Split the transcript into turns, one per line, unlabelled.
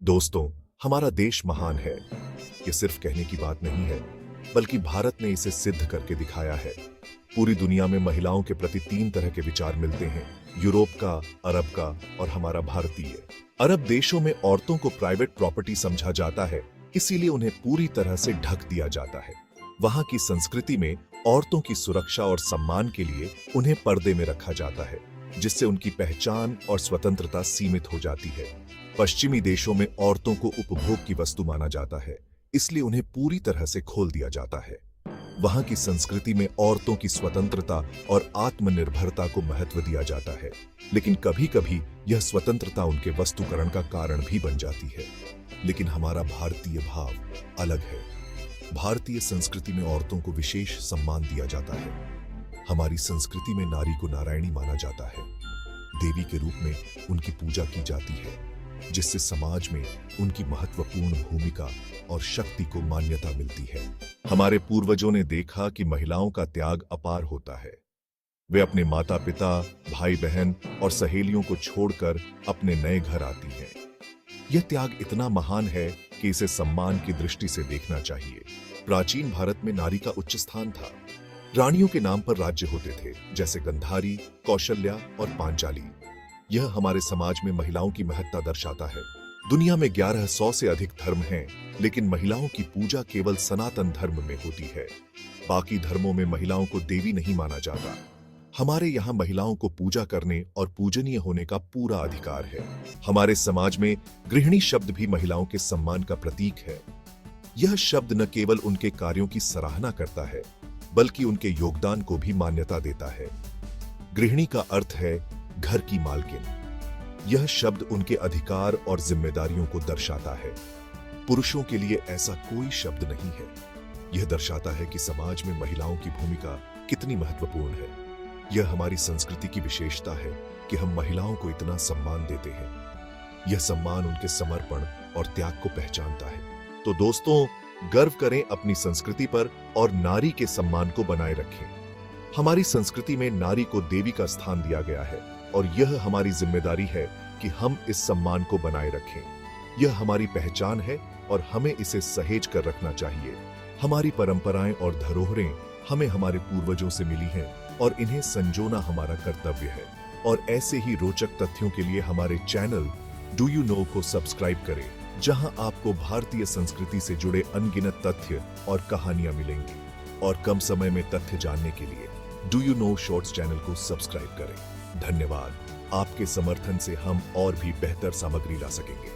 दोस्तों, हमारा देश महान है, ये सिर्फ कहने की बात नहीं है, बल्कि भारत ने इसे सिद्ध करके दिखाया है। पूरी दुनिया में महिलाओं के प्रति 3 तरह के विचार मिलते हैं, यूरोप का, अरब का और हमारा भारतीय। अरब देशों में औरतों को प्राइवेट प्रॉपर्टी समझा जाता है, इसीलिए उन्हें पूरी तरह से ढक दिया जाता है। वहां की संस्कृति में औरतों की सुरक्षा और सम्मान के लिए उन्हें पर्दे में रखा जाता है, जिससे उनकी पहचान और स्वतंत्रता सीमित हो जाती है। पश्चिमी देशों में औरतों को उपभोग की वस्तु माना जाता है, इसलिए उन्हें पूरी तरह से खोल दिया जाता है। वहां की संस्कृति में औरतों की स्वतंत्रता और आत्मनिर्भरता को महत्व दिया जाता है, लेकिन कभी-कभी यह स्वतंत्रता उनके वस्तुकरण का कारण भी बन जाती है। लेकिन हमारा भारतीय भाव अलग है। भारतीय संस्कृति में औरतों को विशेष सम्मान दिया जाता है। हमारी संस्कृति में नारी को नारायणी माना जाता है, देवी के रूप में उनकी पूजा की जाती है, जिससे समाज में उनकी महत्वपूर्ण भूमिका और शक्ति को मान्यता मिलती है। हमारे पूर्वजों ने देखा कि महिलाओं का त्याग अपार होता है। वे अपने माता पिता, भाई बहन और सहेलियों को छोड़कर अपने नए घर आती हैं। यह त्याग इतना महान है कि इसे सम्मान की दृष्टि से देखना चाहिए। प्राचीन भारत में नारी का उच्च स्थान था। रानियों के नाम पर राज्य होते थे, जैसे गंधारी, कौशल्या और पांचाली। यह हमारे समाज में महिलाओं की महत्ता दर्शाता है। दुनिया में 1100 से अधिक धर्म हैं, लेकिन महिलाओं की पूजा केवल सनातन धर्म में होती है। बाकी धर्मों में महिलाओं को देवी नहीं माना जाता। हमारे यहाँ महिलाओं को पूजा करने और पूजनीय होने का पूरा अधिकार है। हमारे समाज में गृहिणी शब्द भी महिलाओं के सम्मान का प्रतीक है। यह शब्द न केवल उनके कार्यों की सराहना करता है, बल्कि उनके योगदान को भी मान्यता देता है। गृहिणी का अर्थ है घर की मालकिन। यह शब्द उनके अधिकार और जिम्मेदारियों को दर्शाता है। पुरुषों के लिए ऐसा कोई शब्द नहीं है। यह दर्शाता है कि समाज में महिलाओं की भूमिका कितनी महत्वपूर्ण है। यह हमारी संस्कृति की विशेषता है कि हम महिलाओं को इतना सम्मान देते हैं। यह सम्मान उनके समर्पण और त्याग को पहचानता है। तो दोस्तों, गर्व करें अपनी संस्कृति पर और नारी के सम्मान को बनाए रखें। हमारी संस्कृति में नारी को देवी का स्थान दिया गया है और यह हमारी जिम्मेदारी है कि हम इस सम्मान को बनाए रखें। यह हमारी पहचान है और हमें इसे सहेज कर रखना चाहिए। हमारी परंपराएं और धरोहरें हमें हमारे पूर्वजों से मिली हैं और इन्हें संजोना हमारा कर्तव्य है। और ऐसे ही रोचक तथ्यों के लिए हमारे चैनल डू यू नो को सब्सक्राइब करें, जहां आपको भारतीय संस्कृति से जुड़े अनगिनत तथ्य और कहानियां मिलेंगी। और कम समय में तथ्य जानने के लिए do you know shorts channel को सब्सक्राइब करें। धन्यवाद। आपके समर्थन से हम और भी बेहतर सामग्री ला सकेंगे।